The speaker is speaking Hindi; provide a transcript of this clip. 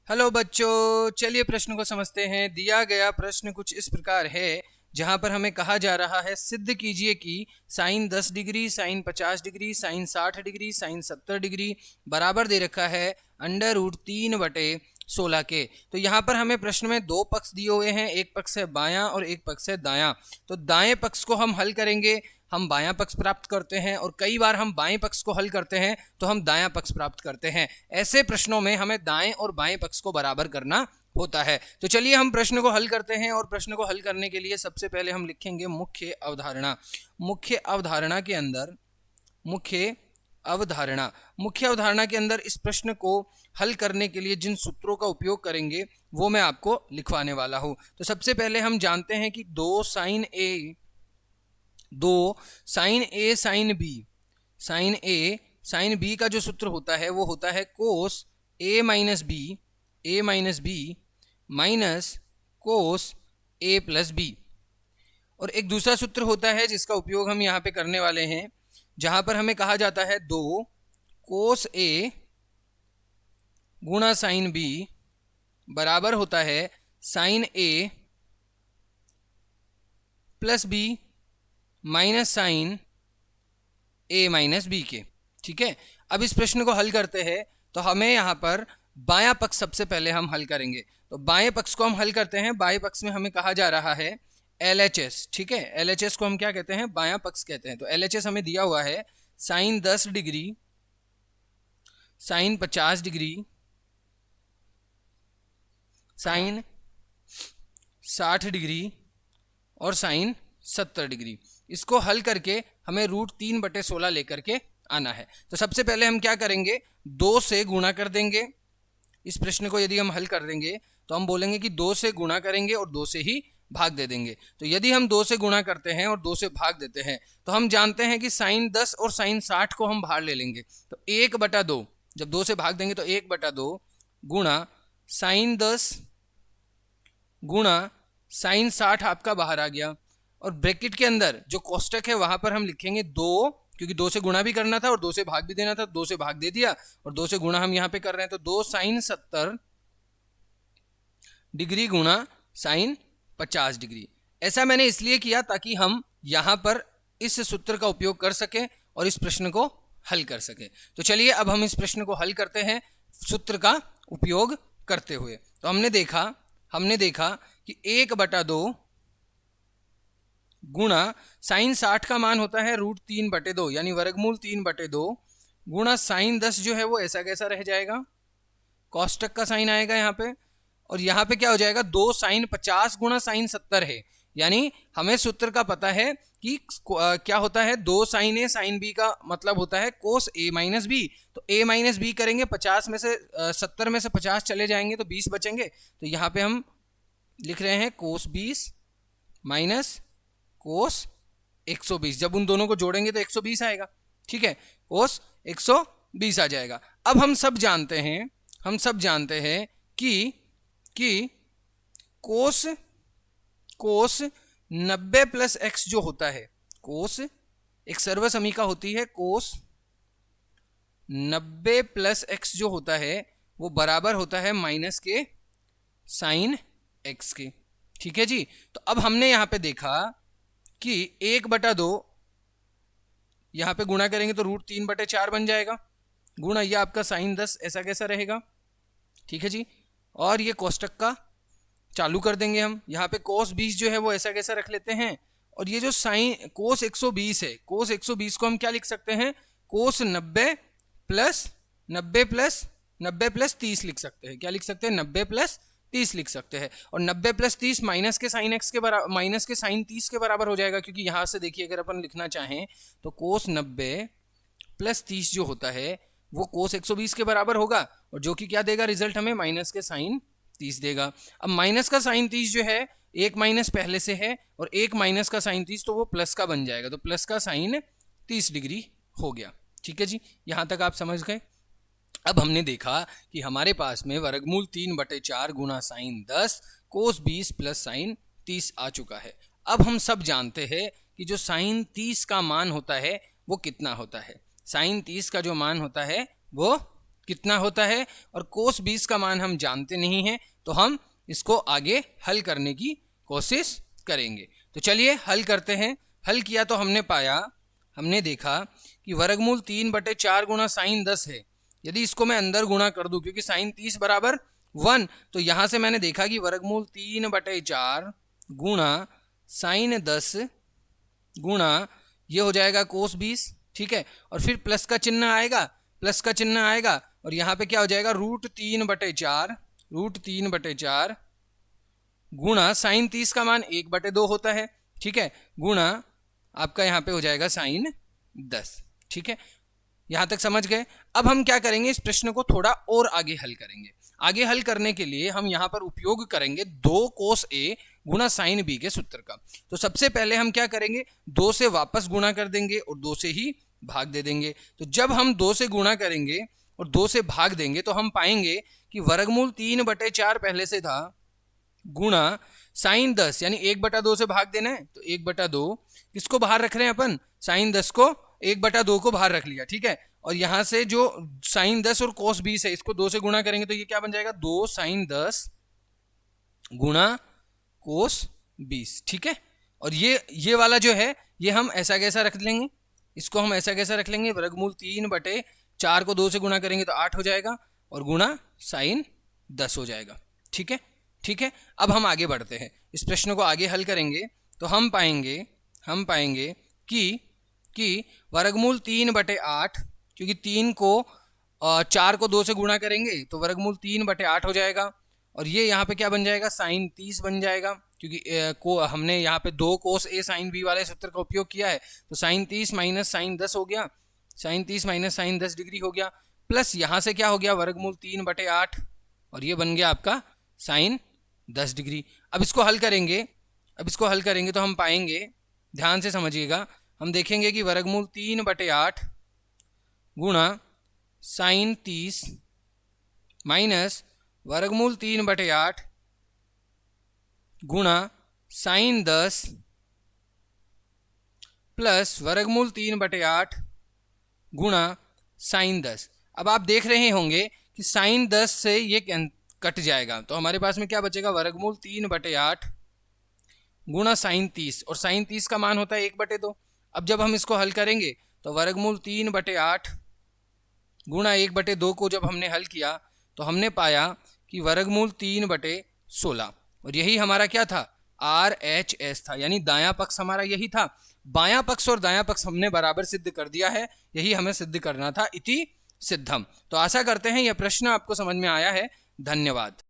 हेलो बच्चों, चलिए प्रश्न को समझते हैं। दिया गया प्रश्न कुछ इस प्रकार है, जहां पर हमें कहा जा रहा है सिद्ध कीजिए कि sine 10 degree, sine 50 degree, sine 60 degree, sine 70 degree बराबर दे रखा है √3/16 के। तो यहाँ पर हमें प्रश्न में दो पक्ष दिए हुए हैं, एक पक्ष है बायां और एक पक्ष है दायां। तो दाएं पक्ष को हम हल करेंगे, हम बायां पक्ष प्राप्त करते हैं, और कई बार हम बाएं पक्ष को हल करते हैं तो हम दायां पक्ष प्राप्त करते हैं। ऐसे प्रश्नों में हमें दाएं और बाएं पक्ष को बराबर करना होता है। तो चलिए हम प्रश्न को हल करते हैं, और प्रश्न को हल करने के लिए सबसे पहले हम लिखेंगे मुख्य अवधारणा। मुख्य अवधारणा के अंदर मुख्य अवधारणा के अंदर इस प्रश्न को हल करने के लिए जिन सूत्रों का उपयोग करेंगे वो मैं आपको लिखवाने वाला हूं। तो सबसे पहले हम जानते हैं कि दो साइन ए साइन बी का जो सूत्र होता है वो होता है कोस ए माइनस बी माइनस कोस ए प्लस बी। और एक दूसरा सूत्र होता है जिसका उपयोग हम यहाँ पे करने वाले हैं, जहां पर हमें कहा जाता है दो कोस ए गुणा साइन बी बराबर होता है साइन ए प्लस बी माइनस साइन ए माइनस बी के। ठीक है, अब इस प्रश्न को हल करते हैं तो हमें यहाँ पर बायां पक्ष सबसे पहले हम हल करेंगे। तो बाएं पक्ष को हम हल करते हैं। बाएं पक्ष में हमें कहा जा रहा है LHS। ठीक है, LHS को हम क्या कहते हैं? बायां पक्ष कहते हैं। तो LHS हमें दिया हुआ है sine 10 degree, sine 50 degree, sine 60 degree और साइन 70 डिग्री। इसको हल करके हमें √3/16 लेकर के आना है। तो सबसे पहले हम क्या करेंगे, 2 से गुणा कर देंगे। इस प्रश्न को यदि हम हल कर देंगे तो हम बोलेंगे कि 2 से गुणा करेंगे और 2 से ही भाग दे देंगे। तो यदि हम 2 से गुणा करते हैं और 2 से भाग देते हैं तो हम जानते हैं कि साइन 10 और साइन 60 को हम बाहर ले लेंगे। तो 1/2, जब 2 से भाग देंगे तो 1/2 गुणा साइन 10 गुणा साइन 60 आपका बाहर आ गया। और ब्रैकेट के अंदर जो कोष्टक है वहां पर हम लिखेंगे 2, क्योंकि 2 से गुणा भी करना था और 2 से भाग भी देना था। 2 से भाग दे दिया और 2 से गुणा हम यहां पे कर रहे हैं। तो 2 साइन 70 डिग्री गुणा साइन 50 डिग्री। ऐसा मैंने इसलिए किया ताकि हम यहां पर इस सूत्र का उपयोग कर सकें और इस प्रश्न को हल कर सकें। तो चलिए अब हम इस प्रश्न को हल करते हैं सूत्र का उपयोग करते हुए। तो हमने देखा कि 1/2 गुणा साइन 60 का मान होता है √3/2 यानी वर्गमूल 3/2 गुणा साइन 10 जो है वो ऐसा कैसा रह जाएगा, कोष्टक का साइन आएगा यहाँ पे। और यहाँ पे क्या हो जाएगा, 2 साइन 50 गुणा साइन 70 है। यानी हमें सूत्र का पता है कि क्या होता है, 2 साइन ए साइन बी का मतलब होता है कोस ए माइनस बी। तो ए माइनस बी करेंगे, 50 में से 70 में से 50 चले जाएंगे तो 20 बचेंगे। तो यहाँ पे हम लिख रहे हैं कोस 20 माइनस कोस 120। जब उन दोनों को जोड़ेंगे तो 120 आएगा। ठीक है, कोस 120 आ जाएगा। अब हम सब जानते हैं कि कोस 90 प्लस एक्स जो होता है, कोस एक सर्वसमीका होती है, कोस 90 प्लस एक्स जो होता है वो बराबर होता है माइनस के साइन एक्स के। ठीक है जी। तो अब हमने यहां पे देखा कि 1/2 यहां पे गुणा करेंगे तो √3/4 बन जाएगा, गुणा ये आपका साइन 10 ऐसा कैसा रहेगा। ठीक है जी। और ये कोष्टक का चालू कर देंगे हम। यहाँ पे कोस 20 जो है वो ऐसा कैसा रख लेते हैं। और ये जो साइन कोस 120 है, कोस 120 को हम क्या लिख सकते हैं, कोस 90 प्लस 30 लिख सकते हैं। क्या लिख सकते हैं, 90 प्लस 30 लिख सकते हैं। और 90 प्लस 30 माइनस के साइन एक्स के बराबर, माइनस के साइन 30 के बराबर हो जाएगा। क्योंकि यहां से देखिए अगर अपन लिखना चाहें तो कोस 90 प्लस 30 जो होता है वो कोस 120 के बराबर होगा, और जो कि क्या देगा रिजल्ट हमें, माइनस के साइन 30 देगा। अब माइनस का साइन 30 जो है, एक माइनस पहले से है और एक माइनस का साइन 30, तो वो प्लस का बन जाएगा। तो प्लस का साइन 30 डिग्री हो गया। ठीक है जी, यहां तक आप समझ गए। अब हमने देखा कि हमारे पास में वर्गमूल 3/4 गुणा साइन 10 कोस 20 प्लस साइन 30 आ चुका है। अब हम सब जानते हैं कि जो साइन 30 का मान होता है वो कितना होता है। साइन 30 का जो मान होता है वो कितना होता है और कोस 20 का मान हम जानते नहीं हैं, तो हम इसको आगे हल करने की कोशिश करेंगे। तो चलिए हल करते हैं। हल किया तो हमने देखा कि वर्गमूल 3/4 गुणा साइन 10 है। यदि इसको मैं अंदर गुणा कर दूं, क्योंकि साइन 30 बराबर 1, तो यहां से मैंने देखा कि वर्गमूल 3/4 गुणा साइन 10 गुणा ये हो जाएगा कोस 20, ठीक है। और फिर प्लस का चिन्ह आएगा, और यहाँ पे क्या हो जाएगा √3/4 गुणा साइन 30 का मान 1/2 होता है, ठीक है, गुणा आपका यहाँ पे हो जाएगा साइन 10, ठीक है। यहां तक समझ गए। अब हम क्या करेंगे, इस प्रश्न को थोड़ा और आगे हल करेंगे। आगे हल करने के लिए हम यहां पर उपयोग करेंगे 2 कोस ए गुणा साइन बी के सूत्र का। तो सबसे पहले हम क्या करेंगे, 2 से वापस गुणा कर देंगे और 2 से ही भाग दे देंगे। तो जब हम 2 से गुणा करेंगे और 2 से भाग देंगे तो हम पाएंगे कि वर्गमूल 3/4 पहले से था गुणा साइन 10, यानी 1/2 से भाग देना है, तो 1/2 किसको बाहर रख रहे हैं अपन, साइन 10 को 1/2 को बाहर रख लिया, ठीक है। और यहां से जो साइन 10 और कोस 20 है, इसको 2 से गुणा करेंगे तो ये क्या बन जाएगा, 2 साइन 10 गुणा कोस 20, ठीक है। और ये वाला जो है ये हम ऐसा कैसा रख लेंगे, इसको हम ऐसा कैसा रख लेंगे, वर्गमूल 3/4 को 2 से गुणा करेंगे तो 8 हो जाएगा और गुणा साइन 10 हो जाएगा, ठीक है, ठीक है। अब हम आगे बढ़ते हैं, इस प्रश्न को आगे हल करेंगे तो हम पाएंगे कि वर्गमूल 3/8, क्योंकि 4 को 2 से गुणा करेंगे तो वर्गमूल 3/8 हो जाएगा। और ये यहाँ पे क्या बन जाएगा, साइन 30 बन जाएगा, क्योंकि हमने यहाँ पे 2 कोस ए साइन बी वाले सूत्र का उपयोग किया है। तो साइन 30 माइनस साइन 10 हो गया, साइन 30 माइनस साइन 10 डिग्री हो गया, प्लस यहाँ से क्या हो गया, वर्गमूल 3/8 और ये बन गया आपका साइन 10 डिग्री। अब इसको हल करेंगे तो हम पाएंगे, ध्यान से समझिएगा, हम देखेंगे कि वर्गमूल 3/8 गुणा साइन 30 माइनस वर्गमूल 3/8 गुणा साइन 10 प्लस वर्गमूल 3/8 गुणा साइन 10। अब आप देख रहे होंगे कि साइन 10 से ये कट जाएगा, तो हमारे पास में क्या बचेगा, वर्गमूल 3/8 गुणा साइन 30, और साइन 30 का मान होता है 1/2। अब जब हम इसको हल करेंगे तो वर्गमूल 3/8 गुणा 1/2 को जब हमने हल किया तो हमने पाया कि वर्गमूल 3/16, और यही हमारा क्या था, RHS था, यानी दायां पक्ष हमारा यही था। बायां पक्ष और दायां पक्ष हमने बराबर सिद्ध कर दिया है, यही हमें सिद्ध करना था, इति सिद्धम। तो आशा करते हैं यह प्रश्न आपको समझ में आया है। धन्यवाद।